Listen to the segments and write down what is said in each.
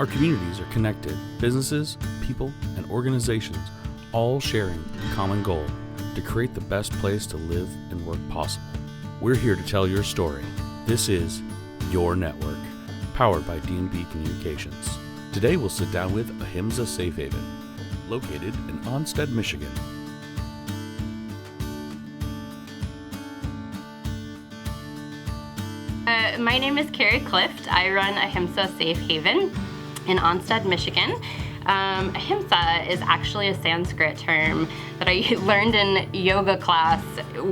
Our communities are connected, businesses, people, and organizations all sharing a common goal to create the best place to live and work possible. We're here to tell your story. This is Your Network, powered by D&B Communications. Today we'll sit down with Ahimsa Safe Haven, located in Onsted, Michigan. My name is Cari Clift. I run Ahimsa Safe Haven in Onsted, Michigan. Ahimsa is actually a Sanskrit term that I learned in yoga class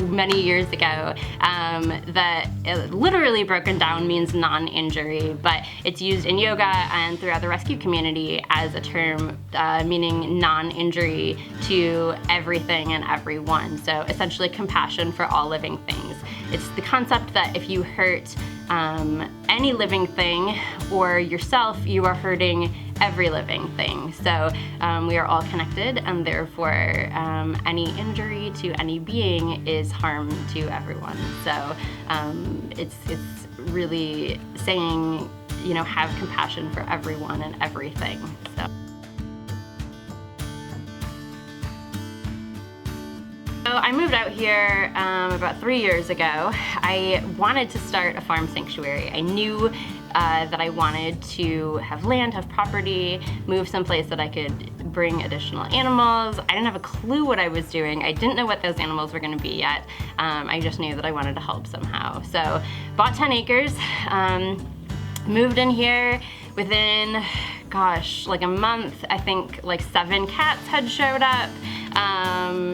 many years ago that literally broken down means non-injury, but it's used in yoga and throughout the rescue community as a term meaning non-injury to everything and everyone. So essentially compassion for all living things. It's the concept that if you hurt any living thing or yourself, you are hurting every living thing. So we are all connected, and therefore any injury to any being is harm to everyone. So it's really saying, you know, have compassion for everyone and everything. So I moved out here about 3 years ago. I wanted to start a farm sanctuary. I knew that I wanted to have land, have property, move someplace that I could bring additional animals. I didn't have a clue what I was doing. I didn't know what those animals were going to be yet. I just knew that I wanted to help somehow. So bought 10 acres, moved in here. Within, gosh, like a month, I think like 7 cats had showed up.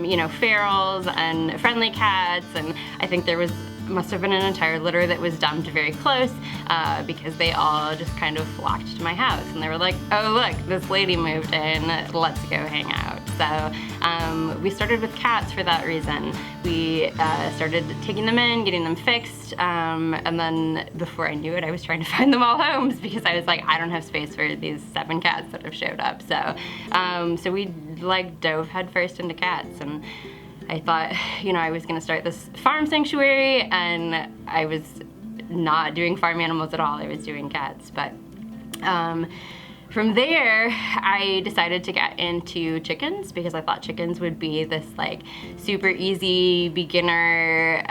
You know, ferals and friendly cats, and I think there must have been an entire litter that was dumped very close because they all just kind of flocked to my house, and they were like, oh look, this lady moved in, let's go hang out. So we started with cats for that reason. We started taking them in, getting them fixed, and then before I knew it, I was trying to find them all homes because I was like, I don't have space for these 7 cats that have showed up. So we like dove headfirst into cats, and I thought, you know, I was gonna start this farm sanctuary, and I was not doing farm animals at all. I was doing cats, but from there, I decided to get into chickens because I thought chickens would be this like super easy beginner,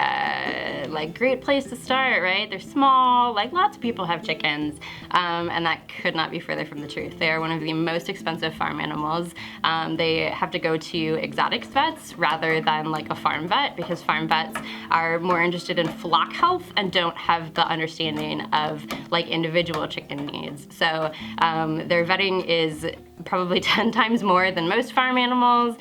like great place to start, right? They're small, like lots of people have chickens, and that could not be further from the truth. They are one of the most expensive farm animals. They have to go to exotics vets rather than like a farm vet because farm vets are more interested in flock health and don't have the understanding of like individual chicken needs. So their vetting is probably 10 times more than most farm animals.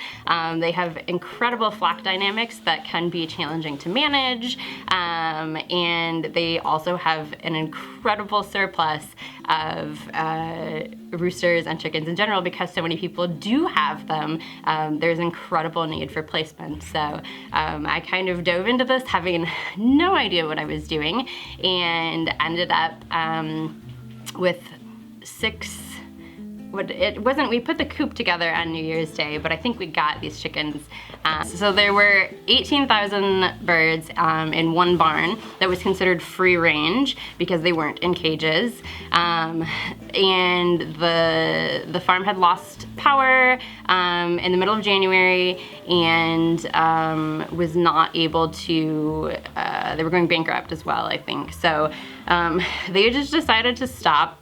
They have incredible flock dynamics that can be challenging to manage, and they also have an incredible surplus of roosters and chickens in general because so many people do have them. There's incredible need for placement. So I kind of dove into this having no idea what I was doing, and ended up with 6. We put the coop together on New Year's Day, but I think we got these chickens. So there were 18,000 birds in one barn that was considered free range because they weren't in cages. And the farm had lost power in the middle of January and was not able to, they were going bankrupt as well, I think. So they just decided to stop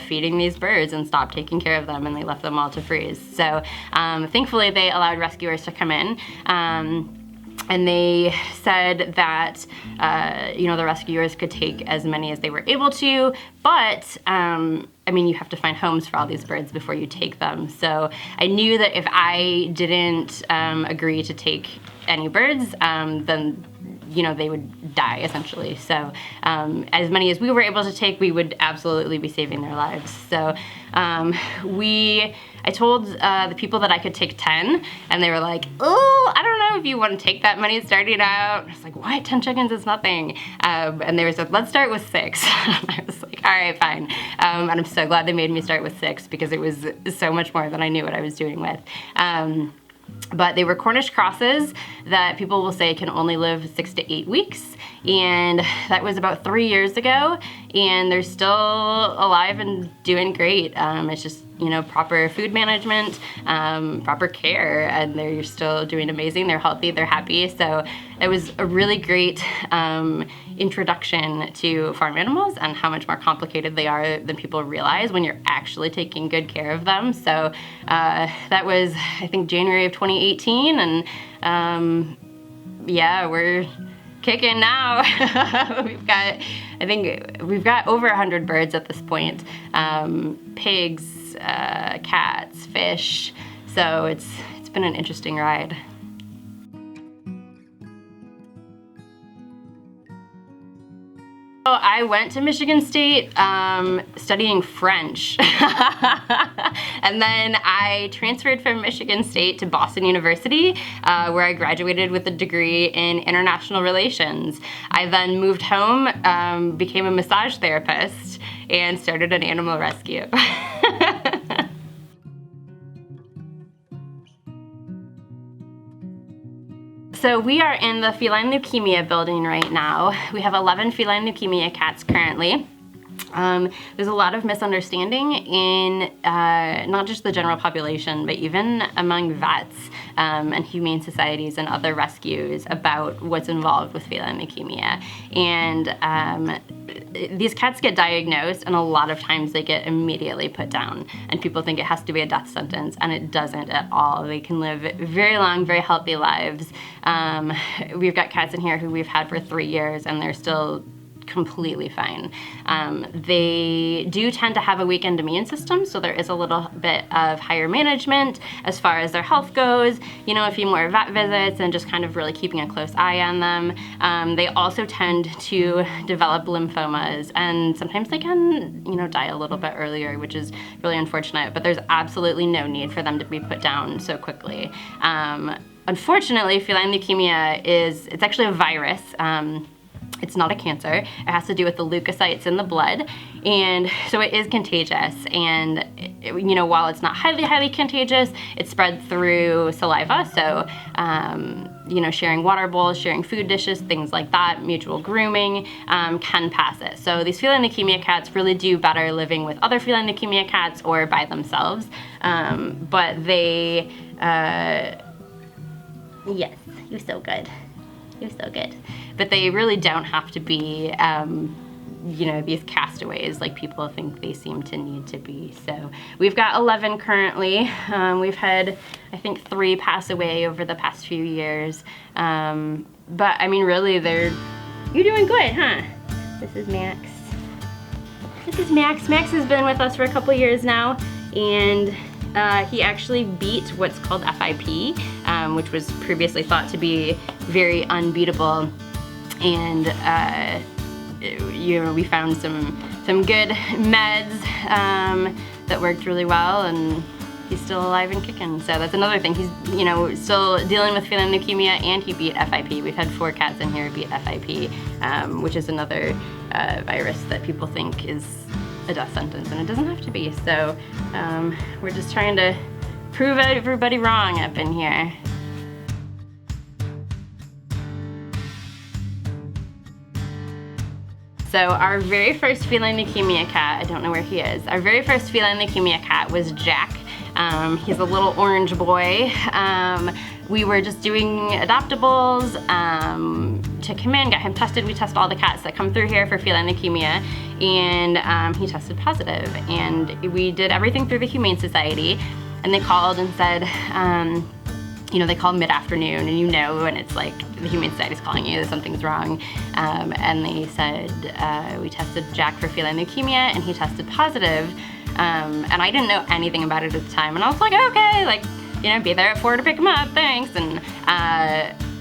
feeding these birds and stopped taking care of them, and they left them all to freeze. So thankfully they allowed rescuers to come in, and they said that you know, the rescuers could take as many as they were able to, but I mean, you have to find homes for all these birds before you take them. So I knew that if I didn't agree to take any birds, then you know, they would die essentially. So as many as we were able to take, we would absolutely be saving their lives. So I told the people that I could take 10, and they were like, oh, I don't know if you want to take that many starting out. I was like, what? 10 chickens is nothing. And they were like, let's start with 6. I was like, all right, fine. And I'm so glad they made me start with 6 because it was so much more than I knew what I was doing with. But they were Cornish crosses that people will say can only live 6 to 8 weeks, and that was about 3 years ago, and they're still alive and doing great. It's just, proper food management, proper care, and they're still doing amazing. They're healthy, they're happy. So it was a really great introduction to farm animals and how much more complicated they are than people realize when you're actually taking good care of them. So that was, I think, January of 2018, and yeah, we're kicking now. We've got over 100 birds at this point, pigs, cats, fish. So it's been an interesting ride. So I went to Michigan State studying French. And then I transferred from Michigan State to Boston University, where I graduated with a degree in international relations. I then moved home, became a massage therapist, and started an animal rescue. So we are in the feline leukemia building right now. We have 11 feline leukemia cats currently. There's a lot of misunderstanding in not just the general population, but even among vets and humane societies and other rescues about what's involved with feline leukemia. And these cats get diagnosed, and a lot of times they get immediately put down, and people think it has to be a death sentence, and it doesn't at all. They can live very long, very healthy lives. We've got cats in here who we've had for 3 years, and they're still completely fine. They do tend to have a weakened immune system, so there is a little bit of higher management as far as their health goes, a few more vet visits and just kind of really keeping a close eye on them. They also tend to develop lymphomas, and sometimes they can, die a little bit earlier, which is really unfortunate, but there's absolutely no need for them to be put down so quickly. Unfortunately, feline leukemia it's actually a virus. It's not a cancer. It has to do with the leukocytes in the blood, and so it is contagious. And while it's not highly contagious, it spreads through saliva. So sharing water bowls, sharing food dishes, things like that, mutual grooming can pass it. So these feline leukemia cats really do better living with other feline leukemia cats or by themselves. But they, yes, you're so good. You're so good. But they really don't have to be, these castaways like people think they seem to need to be. So we've got 11 currently. We've had, I think, 3 pass away over the past few years. But I mean, really, you're doing good, huh? This is Max. Max has been with us for a couple years now, and he actually beat what's called FIP, which was previously thought to be very unbeatable. And we found some good meds that worked really well, and he's still alive and kicking. So that's another thing. He's still dealing with feline leukemia, and he beat FIP. We've had 4 cats in here who beat FIP, which is another virus that people think is a death sentence, and it doesn't have to be. So we're just trying to prove everybody wrong up in here. So our very first feline leukemia cat, I don't know where he is, our very first feline leukemia cat was Jack. He's a little orange boy. We were just doing adoptables to come in, got him tested. We test all the cats that come through here for feline leukemia, and he tested positive. And we did everything through the Humane Society, and they called and said, they call mid-afternoon, and and it's like the Humane Society's calling you, something's wrong. And they said, we tested Jack for feline leukemia, and he tested positive. And I didn't know anything about it at the time, and I was like, okay, be there at 4 to pick him up, thanks. And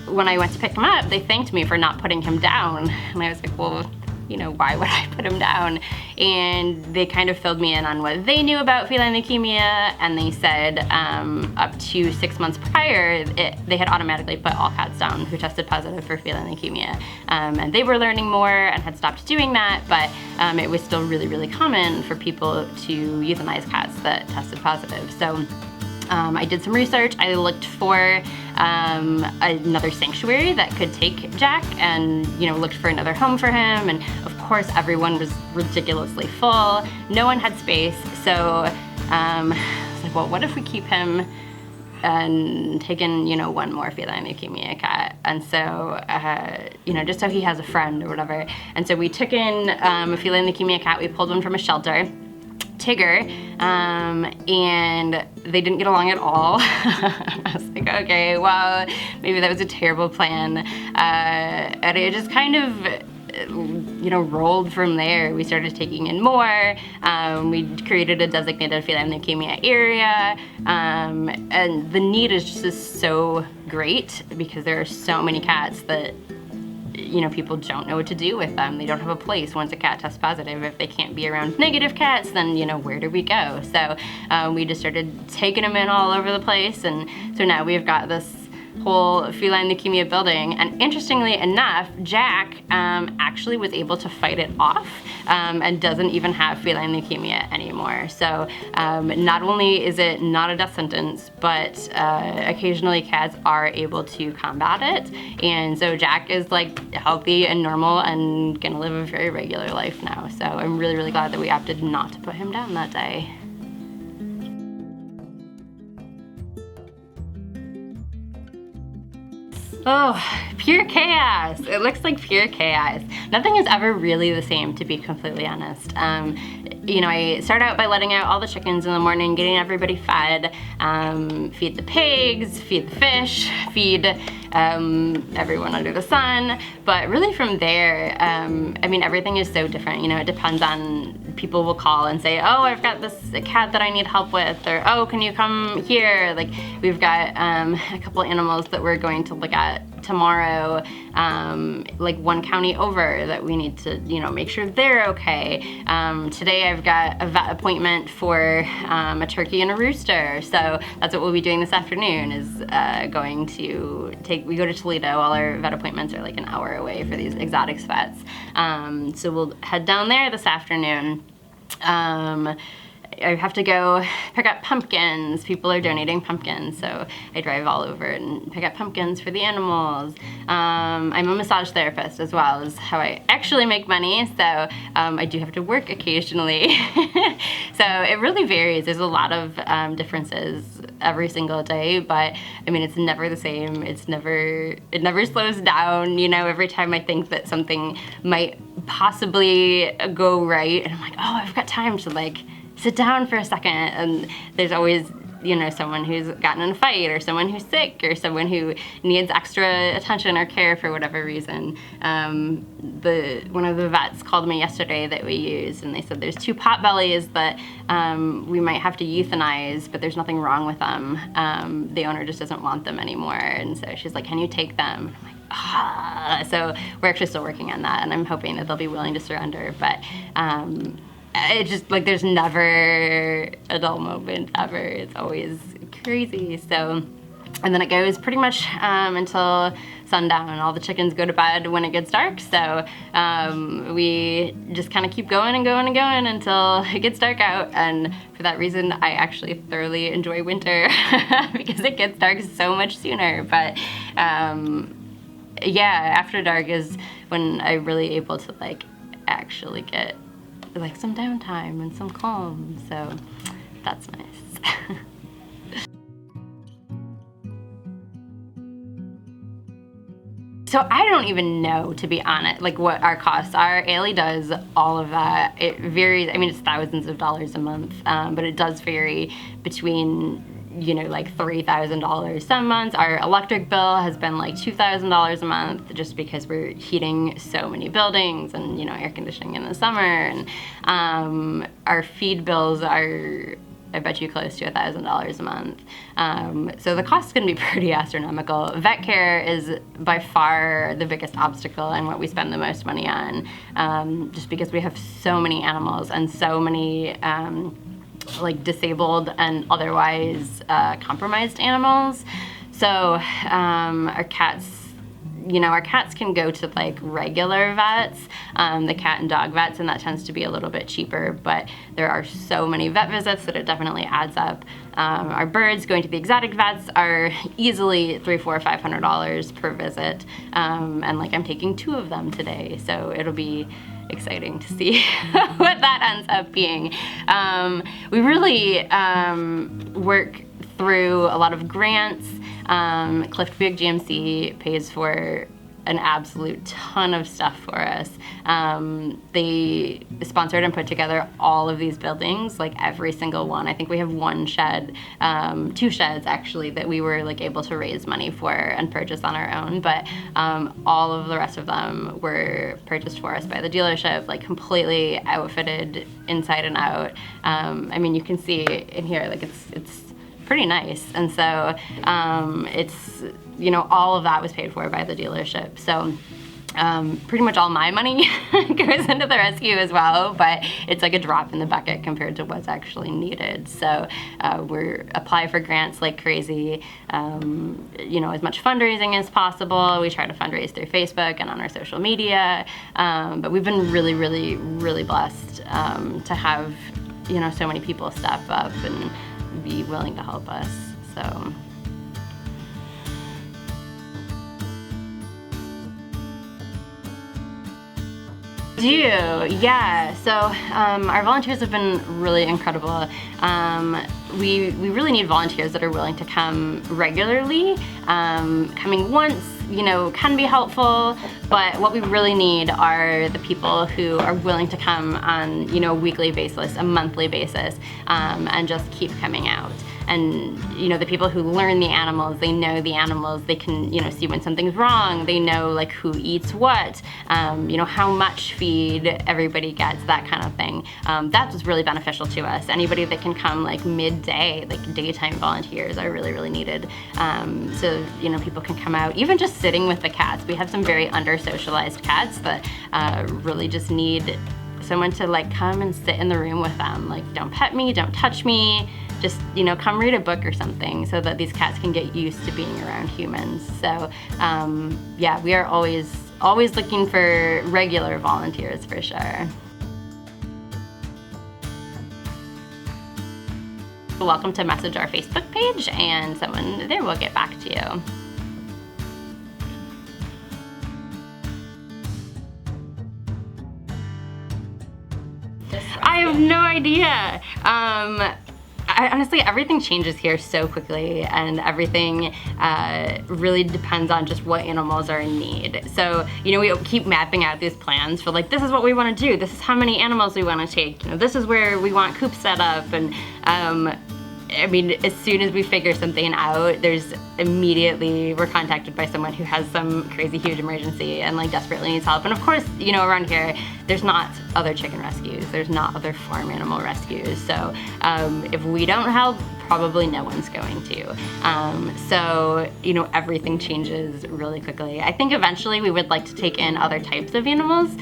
when I went to pick him up, they thanked me for not putting him down. And I was like, well, why would I put him down? And they kind of filled me in on what they knew about feline leukemia, and they said up to 6 months prior, they had automatically put all cats down who tested positive for feline leukemia. And they were learning more and had stopped doing that, but it was still really, really common for people to euthanize cats that tested positive. So I did some research. I looked for another sanctuary that could take Jack, and looked for another home for him. And of course, everyone was ridiculously full. No one had space. So I was like, well, what if we keep him and take in, one more feline leukemia cat? And so, just so he has a friend or whatever. And so we took in a feline leukemia cat. We pulled one from a shelter, Tigger, and they didn't get along at all. I was like, okay, well, maybe that was a terrible plan. And it just kind of rolled from there. We started taking in more. We created a designated feline leukemia area, and the need is just so great because there are so many cats that people don't know what to do with them. They don't have a place once a cat tests positive. If they can't be around negative cats, then where do we go? So we just started taking them in all over the place, and so now we've got this whole feline leukemia building. And interestingly enough, Jack actually was able to fight it off and doesn't even have feline leukemia anymore. So not only is it not a death sentence, but occasionally cats are able to combat it. And so Jack is like healthy and normal and gonna live a very regular life now. So I'm really, really glad that we opted not to put him down that day. Oh, pure chaos. It looks like pure chaos. Nothing is ever really the same, to be completely honest. I start out by letting out all the chickens in the morning, getting everybody fed, feed the pigs, feed the fish, feed everyone under the sun. But really from there, everything is so different. It depends on, people will call and say, oh, I've got this cat that I need help with, or oh, can you come here? Like, we've got a couple animals that we're going to look at tomorrow, like one county over, that we need to, make sure they're okay. Today I've got a vet appointment for a turkey and a rooster. So that's what we'll be doing this afternoon, is we go to Toledo. All our vet appointments are like an hour away for these exotics vets. So we'll head down there this afternoon. I have to go pick up pumpkins. People are donating pumpkins, so I drive all over and pick up pumpkins for the animals. I'm a massage therapist as well, is how I actually make money, so I do have to work occasionally. So it really varies. There's a lot of differences every single day, but it's never the same. It never slows down. Every time I think that something might possibly go right, and I'm like, oh, I've got time to sit down for a second, and there's always someone who's gotten in a fight, or someone who's sick, or someone who needs extra attention or care for whatever reason. One of the vets called me yesterday that we use, and they said there's 2 potbellies that we might have to euthanize, but there's nothing wrong with them. The owner just doesn't want them anymore, and so she's like, can you take them? And I'm like, so we're actually still working on that, and I'm hoping that they'll be willing to surrender. But it's just there's never a dull moment ever. It's always crazy. So, and then it goes pretty much until sundown. All the chickens go to bed when it gets dark. So we just kind of keep going and going and going until it gets dark out. And for that reason, I actually thoroughly enjoy winter because it gets dark so much sooner. But yeah, after dark is when I'm really able to actually get some downtime and some calm, so that's nice. So I don't even know, to be honest, what our costs are. Ailey does all of that. It varies. It's thousands of dollars a month, but it does vary between $3,000 some months. Our electric bill has been $2,000 a month, just because we're heating so many buildings and air conditioning in the summer. And our feed bills are, I bet you, close to $1,000 a month. So the cost can be pretty astronomical. Vet care is by far the biggest obstacle and what we spend the most money on, just because we have so many animals and so many disabled and otherwise compromised animals. So our cats, you know, our cats can go to like regular vets, the cat and dog vets, and that tends to be a little bit cheaper, but there are so many vet visits that it definitely adds up. Our birds going to the exotic vets are easily $300, $400, $500 per visit, and like I'm taking 2 of them today, so it'll be exciting to see what that ends up being. We really work through a lot of grants. Clift Big GMC pays for an absolute ton of stuff for us. They sponsored and put together all of these buildings, like every single one. I think we have 1 shed, 2 sheds actually, that we were like able to raise money for and purchase on our own, but all of the rest of them were purchased for us by the dealership, like completely outfitted inside and out. I mean, you can see in here, like it's pretty nice. And so it's, you know, all of that was paid for by the dealership. So pretty much all my money goes into the rescue as well, but it's like a drop in the bucket compared to what's actually needed. So we're apply for grants like crazy, you know, as much fundraising as possible. We try to fundraise through Facebook and on our social media, but we've been really, really, really blessed to have, you know, so many people step up and be willing to help us. So. Yeah. So our volunteers have been really incredible. We really need volunteers that are willing to come regularly. Coming once, you know, can be helpful, but what we really need are the people who are willing to come on, you know, a weekly basis, a monthly basis, and just keep coming out. And, you know, the people who learn the animals, they know the animals, they can, you know, see when something's wrong, they know like who eats what, you know, how much feed everybody gets, that kind of thing. That's what's really beneficial to us. Anybody that can come like midday, like daytime volunteers are really, really needed. So, you know, people can come out, even just sitting with the cats. We have some very under-socialized cats that really just need someone to like come and sit in the room with them. Like, don't pet me, don't touch me, just, you know, come read a book or something, so that these cats can get used to being around humans. So yeah, we are always looking for regular volunteers for sure. Welcome to message our Facebook page, and someone there will get back to you. I have no idea. Honestly, everything changes here so quickly, and everything really depends on just what animals are in need. So, you know, we keep mapping out these plans for like, this is what we want to do, this is how many animals we want to take, you know, this is where we want coops set up, and I mean, as soon as we figure something out, we're contacted by someone who has some crazy huge emergency and like desperately needs help. And of course, you know, around here, there's not other chicken rescues, there's not other farm animal rescues. So if we don't help, probably no one's going to. So, you know, everything changes really quickly. I think eventually we would like to take in other types of animals.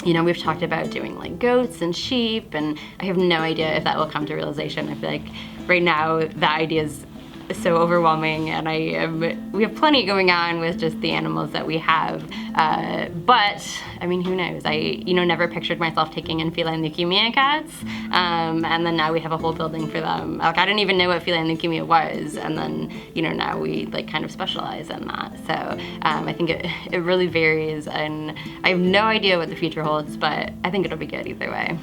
You know, we've talked about doing like goats and sheep, and I have no idea if that will come to realization. I feel like right now the idea is so overwhelming, and we have plenty going on with just the animals that we have. But I mean, who knows? I, you know, never pictured myself taking in feline leukemia cats, and then now we have a whole building for them. Like, I didn't even know what feline leukemia was, and then, you know, now we like kind of specialize in that. So I think it really varies, and I have no idea what the future holds, but I think it'll be good either way.